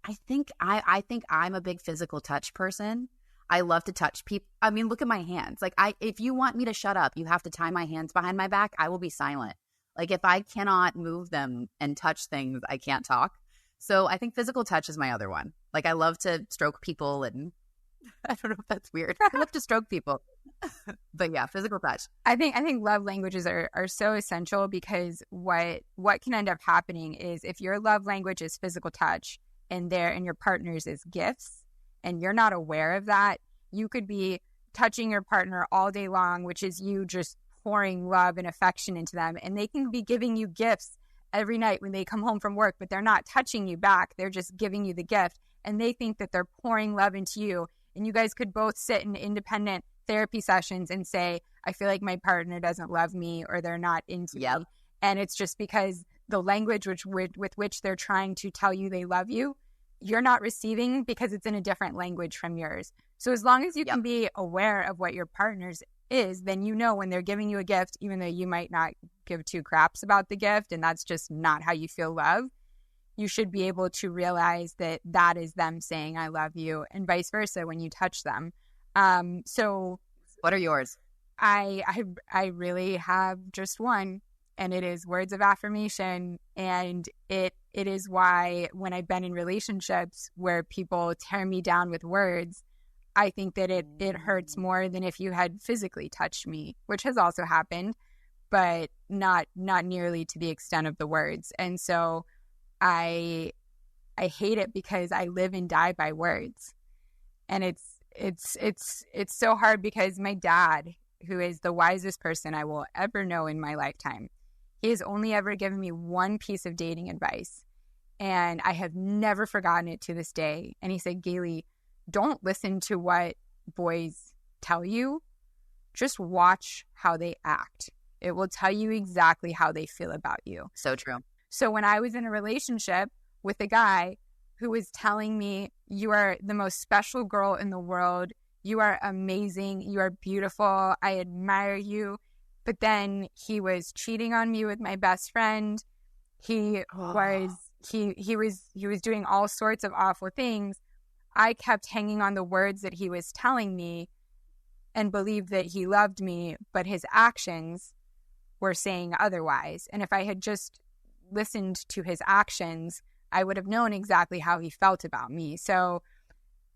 I think I'm a big physical touch person. I love to touch people. I mean, look at my hands. Like, if you want me to shut up, you have to tie my hands behind my back. I will be silent. Like, if I cannot move them and touch things, I can't talk. So I think physical touch is my other one. Like, I love to stroke people, and I don't know if that's weird. I love to stroke people. But yeah, physical touch. I think love languages are so essential, because what can end up happening is if your love language is physical touch and your partner's is gifts, and you're not aware of that, You could be touching your partner all day long, which is you just pouring love and affection into them. And they can be giving you gifts every night when they come home from work, but they're not touching you back. They're just giving you the gift. And they think that they're pouring love into you. And you guys could both sit in independent therapy sessions and say, I feel like my partner doesn't love me or they're not into me. And it's just because the language with which they're trying to tell you they love you, you're not receiving because it's in a different language from yours. So as long as you can be aware of what your partner's is, then you know when they're giving you a gift, even though you might not give two craps about the gift and that's just not how you feel love, you should be able to realize that that is them saying I love you, and vice versa when you touch them. So what are yours? I really have just one, and it is words of affirmation. And it is why when I've been in relationships where people tear me down with words, I think that it hurts more than if you had physically touched me, which has also happened, but not nearly to the extent of the words. And so I hate it because I live and die by words. And it's so hard because my dad, who is the wisest person I will ever know in my lifetime, he has only ever given me one piece of dating advice. And I have never forgotten it to this day. And he said, Galey, don't listen to what boys tell you. Just watch how they act. It will tell you exactly how they feel about you. So true. So when I was in a relationship with a guy who was telling me, you are the most special girl in the world. You are amazing. You are beautiful. I admire you. But then he was cheating on me with my best friend. He was doing all sorts of awful things. I kept hanging on the words that he was telling me and believed that he loved me, but his actions were saying otherwise. And if I had just listened to his actions, I would have known exactly how he felt about me. So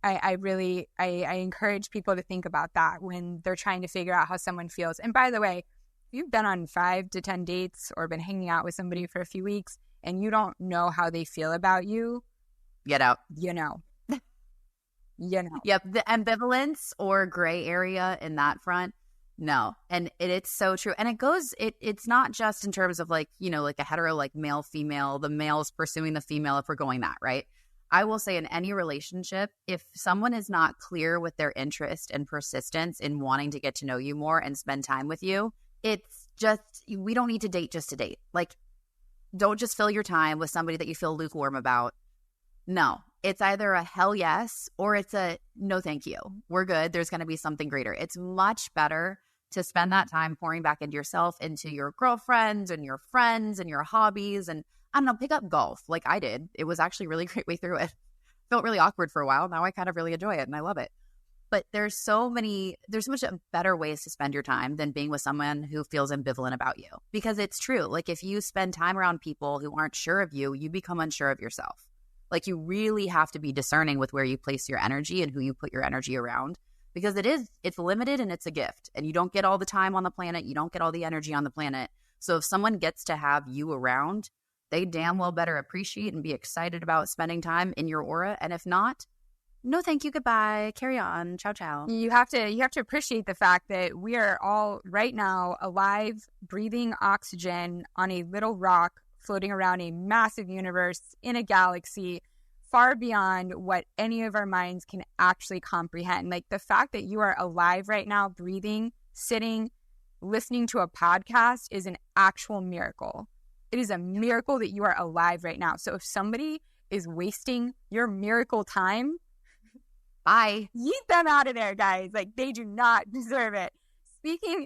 I really encourage people to think about that when they're trying to figure out how someone feels. And by the way, if you've been on 5 to 10 dates or been hanging out with somebody for a few weeks and you don't know how they feel about you, get out. You know. Yep. The ambivalence or gray area in that front. No. And it's so true. And it's not just in terms of like, like a hetero, like male, female, the male's pursuing the female, if we're going that, right? I will say in any relationship, if someone is not clear with their interest and persistence in wanting to get to know you more and spend time with you, it's just, we don't need to date just to date. Like, don't just fill your time with somebody that you feel lukewarm about. No. It's either a hell yes or it's a no thank you. We're good. There's going to be something greater. It's much better to spend that time pouring back into yourself, into your girlfriends and your friends and your hobbies. And I don't know, pick up golf like I did. It was actually a really great way through it. Felt really awkward for a while. Now I kind of really enjoy it and I love it. But there's so much better ways to spend your time than being with someone who feels ambivalent about you. Because it's true. Like if you spend time around people who aren't sure of you, you become unsure of yourself. Like you really have to be discerning with where you place your energy and who you put your energy around, because it's limited and it's a gift, and you don't get all the time on the planet. You don't get all the energy on the planet. So if someone gets to have you around, they damn well better appreciate and be excited about spending time in your aura. And if not, no, thank you. Goodbye. Carry on. Ciao, ciao. You have to appreciate the fact that we are all right now alive, breathing oxygen on a little rock floating around a massive universe in a galaxy far beyond what any of our minds can actually comprehend. Like the fact that you are alive right now, breathing, sitting, listening to a podcast is an actual miracle. It is a miracle that you are alive right now. So if somebody is wasting your miracle time, bye. Yeet them out of there, guys. Like they do not deserve it.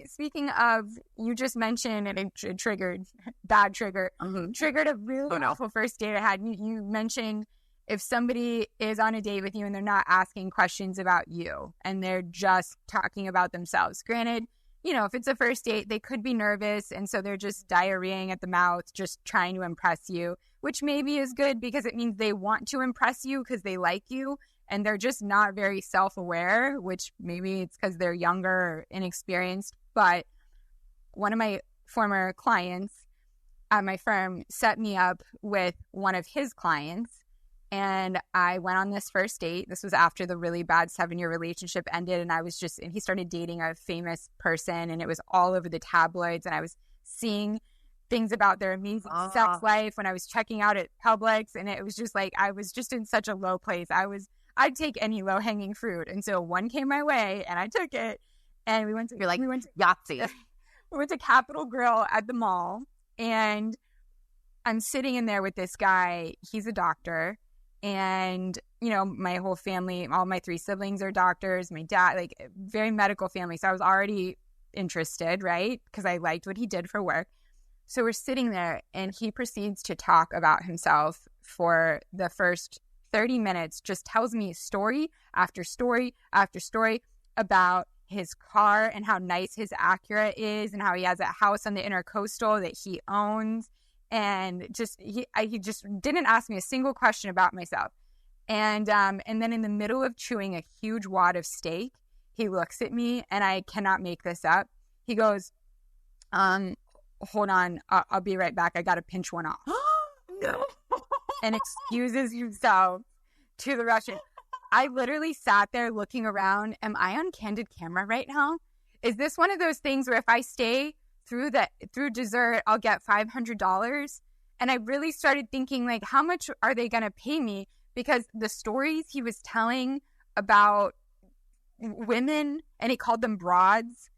Speaking of, you just mentioned, and it triggered, bad trigger, triggered a really awful first date I had. You mentioned if somebody is on a date with you and they're not asking questions about you and they're just talking about themselves. Granted, if it's a first date, they could be nervous and so they're just diarrheaing at the mouth, just trying to impress you, which maybe is good because it means they want to impress you because they like you. And they're just not very self-aware, which maybe it's because they're younger or inexperienced. But one of my former clients at my firm set me up with one of his clients. And I went on this first date. This was after the really bad 7-year relationship ended. And he started dating a famous person, and it was all over the tabloids. And I was seeing things about their amazing sex life when I was checking out at Publix. And it was just like, I was just in such a low place. I'd take any low hanging fruit. And so one came my way and I took it. And we went to Yahtzee. We went to Capitol Grill at the mall, and I'm sitting in there with this guy. He's a doctor. And, you know, my whole family, all my 3 siblings are doctors. My dad, like, very medical family. So I was already interested, right? Because I liked what he did for work. So we're sitting there, and he proceeds to talk about himself for the first 30 minutes, just tells me story after story after story about his car and how nice his Acura is and how he has a house on the Intercoastal that he owns. And he just didn't ask me a single question about myself. And then in the middle of chewing a huge wad of steak, he looks at me, and I cannot make this up. He goes, hold on, I'll be right back. I got to pinch one off. No. And excuses himself to the Russian. I literally sat there looking around. Am I on candid camera right now? Is this one of those things where if I stay through dessert, I'll get $500? And I really started thinking, like, how much are they going to pay me? Because the stories he was telling about women, and he called them broads.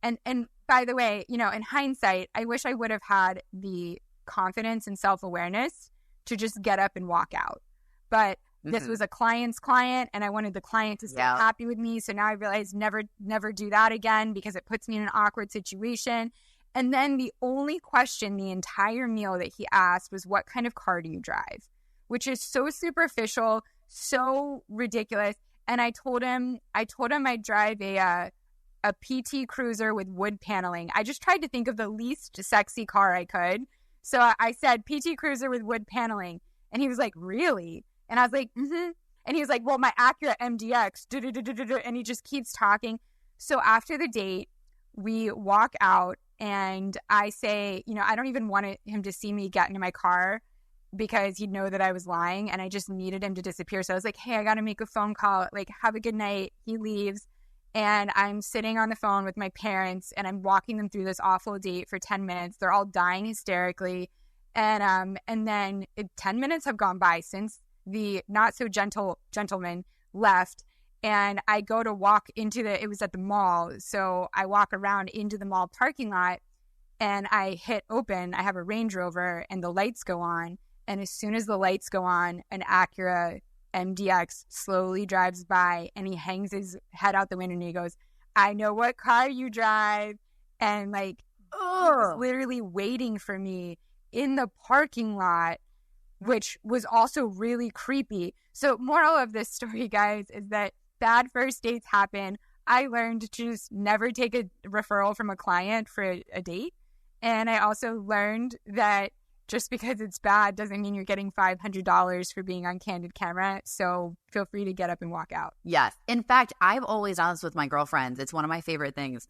And by the way, you know, in hindsight, I wish I would have had the confidence and self-awareness to just get up and walk out. But this was a client's client, and I wanted the client to stay happy with me. So now I realize never do that again, because it puts me in an awkward situation. And then the only question the entire meal that he asked was, what kind of car do you drive? Which is so superficial, so ridiculous. And I told him I drive a PT Cruiser with wood paneling. I just tried to think of the least sexy car I could. So I said PT Cruiser with wood paneling. And he was like, really? And I was like, mm-hmm. And he was like, well, my Acura MDX, and he just keeps talking. So after the date, we walk out, and I say, you know, I don't even want him to see me get into my car, because he'd know that I was lying, and I just needed him to disappear. So I was like, hey, I got to make a phone call. Like, have a good night. He leaves, and I'm sitting on the phone with my parents, and I'm walking them through this awful date for 10 minutes. They're all dying hysterically. And then 10 minutes have gone by since the not so gentle gentleman left. And I go to walk it was at the mall. So I walk around into the mall parking lot, and I hit open. I have a Range Rover, and the lights go on. And as soon as the lights go on, an Acura MDX slowly drives by, and he hangs his head out the window, and he goes, I know what car you drive. And like, he was literally waiting for me in the parking lot, which was also really creepy. So moral of this story, guys, is that bad first dates happen. I learned to just never take a referral from a client for a date. And I also learned that just because it's bad doesn't mean you're getting $500 for being on candid camera. So feel free to get up and walk out. Yes. In fact, I've always done this with my girlfriends. It's one of my favorite things.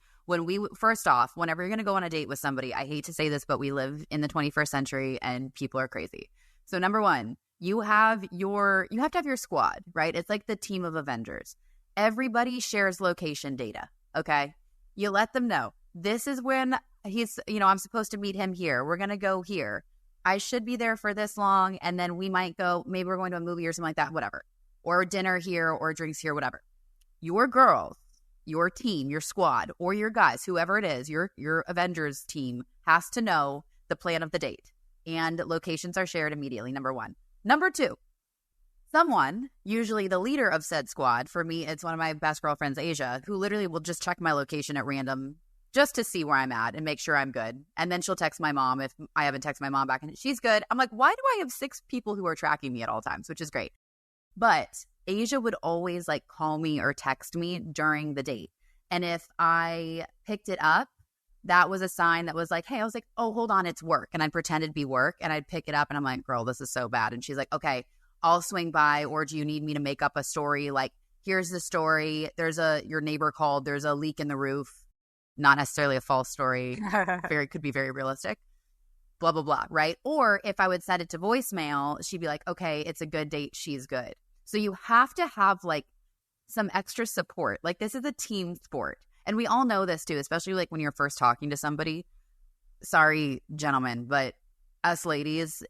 First off, whenever you're going to go on a date with somebody, I hate to say this, but we live in the 21st century and people are crazy. So number one, you have to have your squad, right? It's like the team of Avengers. Everybody shares location data. Okay. You let them know this is when he's, I'm supposed to meet him here. We're going to go here. I should be there for this long. And then we might go, maybe we're going to a movie or something like that, whatever. Or dinner here or drinks here, whatever. Your girls, your team, your squad, or your guys, whoever it is, your Avengers team has to know the plan of the date. And locations are shared immediately, number one. Number two, someone, usually the leader of said squad, for me, it's one of my best girlfriends, Asia, who literally will just check my location at random just to see where I'm at and make sure I'm good. And then she'll text my mom if I haven't texted my mom back and she's good. I'm like, why do I have 6 people who are tracking me at all times, which is great. But Asia would always like call me or text me during the date. And if I picked it up, that was a sign that was like, hey, I was like, oh, hold on, it's work. And I'd pretend it'd be work and I'd pick it up and I'm like, girl, this is so bad. And she's like, okay, I'll swing by. Or do you need me to make up a story? Like, here's the story. Your neighbor called. There's a leak in the roof. Not necessarily a false story. Could be very realistic. blah, blah, blah, right? Or if I would set it to voicemail, she'd be like, okay, it's a good date. She's good. So you have to have like some extra support. Like this is a team sport. And we all know this too, especially like when you're first talking to somebody. Sorry, gentlemen, but us ladies,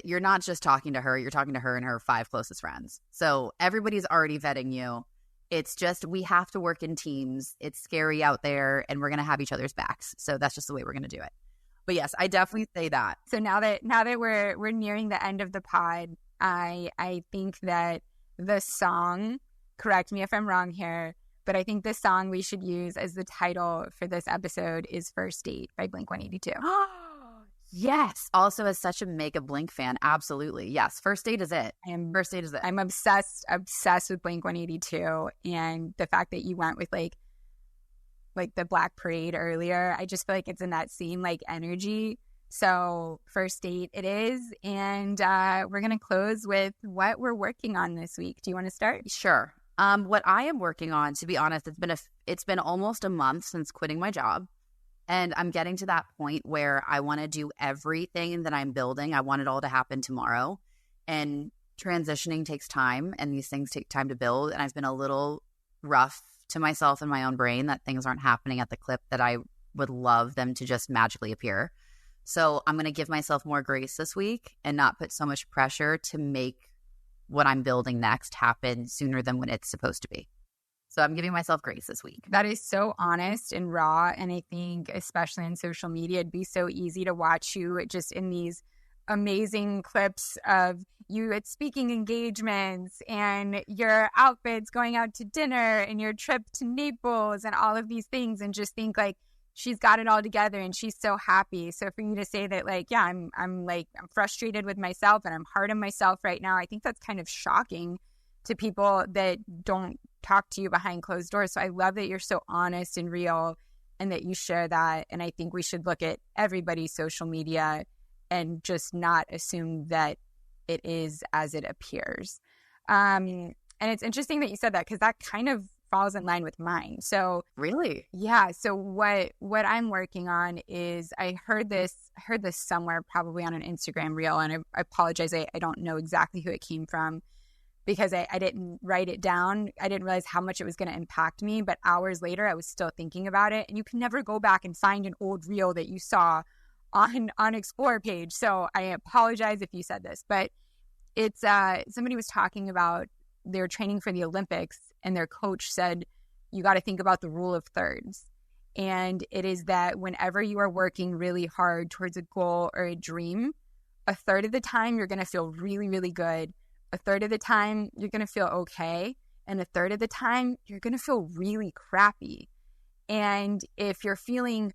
you're not just talking to her, you're talking to her and her 5 closest friends. So everybody's already vetting you. It's just we have to work in teams. It's scary out there and we're going to have each other's backs. So that's just the way we're going to do it. But yes, I definitely say that. So now that we're nearing the end of the pod, I think that the song, correct me if I'm wrong here, but I think the song we should use as the title for this episode is First Date by Blink-182. Yes. Also, as such a mega Blink fan, absolutely. Yes. First Date is it. First Date is it. I'm obsessed with Blink-182, and the fact that you went with like the Black Parade earlier, I just feel like it's in that same like energy. So First Date it is, and we're gonna close with what we're working on this week. Do you want to start? Sure. What I am working on, to be honest, it's been almost a month since quitting my job. And I'm getting to that point where I want to do everything that I'm building. I want it all to happen tomorrow. And transitioning takes time, and these things take time to build. And I've been a little rough to myself and my own brain that things aren't happening at the clip that I would love them to just magically appear. So I'm going to give myself more grace this week and not put so much pressure to make what I'm building next happen sooner than when it's supposed to be. So I'm giving myself grace this week. That is so honest and raw. And I think especially on social media, it'd be so easy to watch you just in these amazing clips of you at speaking engagements and your outfits going out to dinner and your trip to Naples and all of these things, and just think like she's got it all together and she's so happy. So for you to say that like, yeah, I'm frustrated with myself and I'm hard on myself right now, I think that's kind of shocking to people that don't talk to you behind closed doors. So I love that you're so honest and real and that you share that. And I think we should look at everybody's social media and just not assume that it is as it appears. And it's interesting that you said that, because that kind of falls in line with mine. So really, yeah. So what I'm working on is I heard this somewhere, probably on an Instagram reel, and I apologize, I don't know exactly who it came from, because I didn't write it down. I didn't realize how much it was going to impact me. But hours later, I was still thinking about it. And you can never go back and find an old reel that you saw on Explore page. So I apologize if you said this. But it's somebody was talking about they were training for the Olympics, and their coach said, you got to think about the rule of thirds. And it is that whenever you are working really hard towards a goal or a dream, a third of the time you're going to feel really, really good. A third of the time, you're going to feel okay. And a third of the time, you're going to feel really crappy. And if you're feeling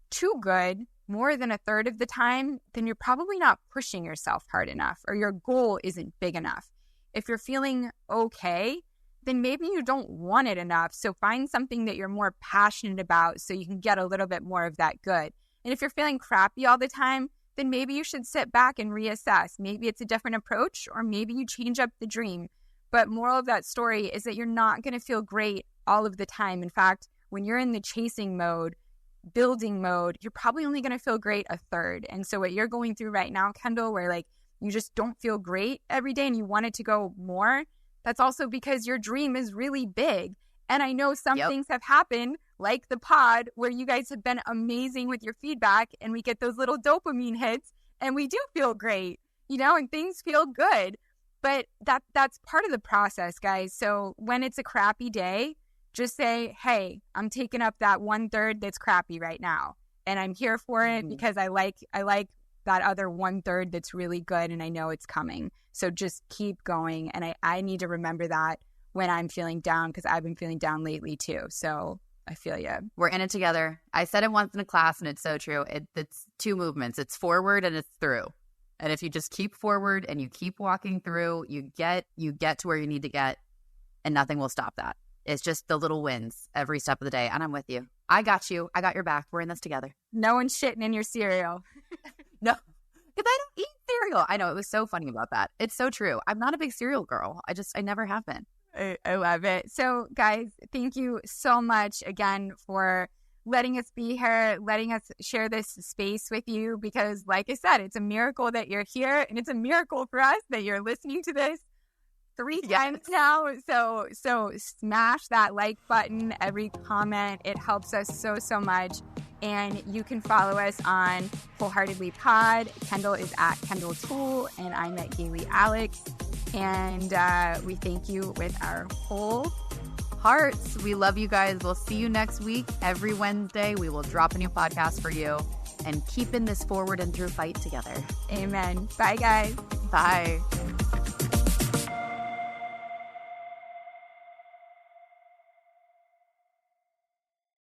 too good more than a third of the time, then you're probably not pushing yourself hard enough, or your goal isn't big enough. If you're feeling okay, then maybe you don't want it enough. So find something that you're more passionate about so you can get a little bit more of that good. And if you're feeling crappy all the time, then maybe you should sit back and reassess. Maybe it's a different approach, or maybe you change up the dream. But moral of that story is that you're not going to feel great all of the time. In fact, when you're in the chasing mode, building mode, you're probably only going to feel great a third. And so what you're going through right now, Kendall, where like you just don't feel great every day and you want it to go more, that's also because your dream is really big. And I know some things have happened, like the pod, where you guys have been amazing with your feedback, and we get those little dopamine hits and we do feel great, and things feel good. But that's part of the process, guys. So when it's a crappy day, just say, hey, I'm taking up that 1/3 that's crappy right now. And I'm here for it because I like that other 1/3 that's really good, and I know it's coming. So just keep going. And I need to remember that when I'm feeling down, because I've been feeling down lately too. So I feel you. We're in it together. I said it once in a class, and it's so true. It's 2 movements. It's forward and it's through. And if you just keep forward and you keep walking through, you get to where you need to get, and nothing will stop that. It's just the little wins every step of the day. And I'm with you. I got you. I got your back. We're in this together. No one's shitting in your cereal. No, because I don't eat cereal. I know, it was so funny about that. It's so true. I'm not a big cereal girl. I never have been. I love it. So guys, thank you so much again for letting us be here, letting us share this space with you, because like I said, it's a miracle that you're here, and it's a miracle for us that you're listening to this 3 times now. So smash that like button, every comment. It helps us so much. And you can follow us on Wholeheartedly Pod. Kendall is at Kendall Tool, and I'm at Galey Alex. And we thank you with our whole hearts. We love you guys. We'll see you next week. Every Wednesday, we will drop a new podcast for you, and keeping this forward and through fight together. Amen. Bye, guys. Bye.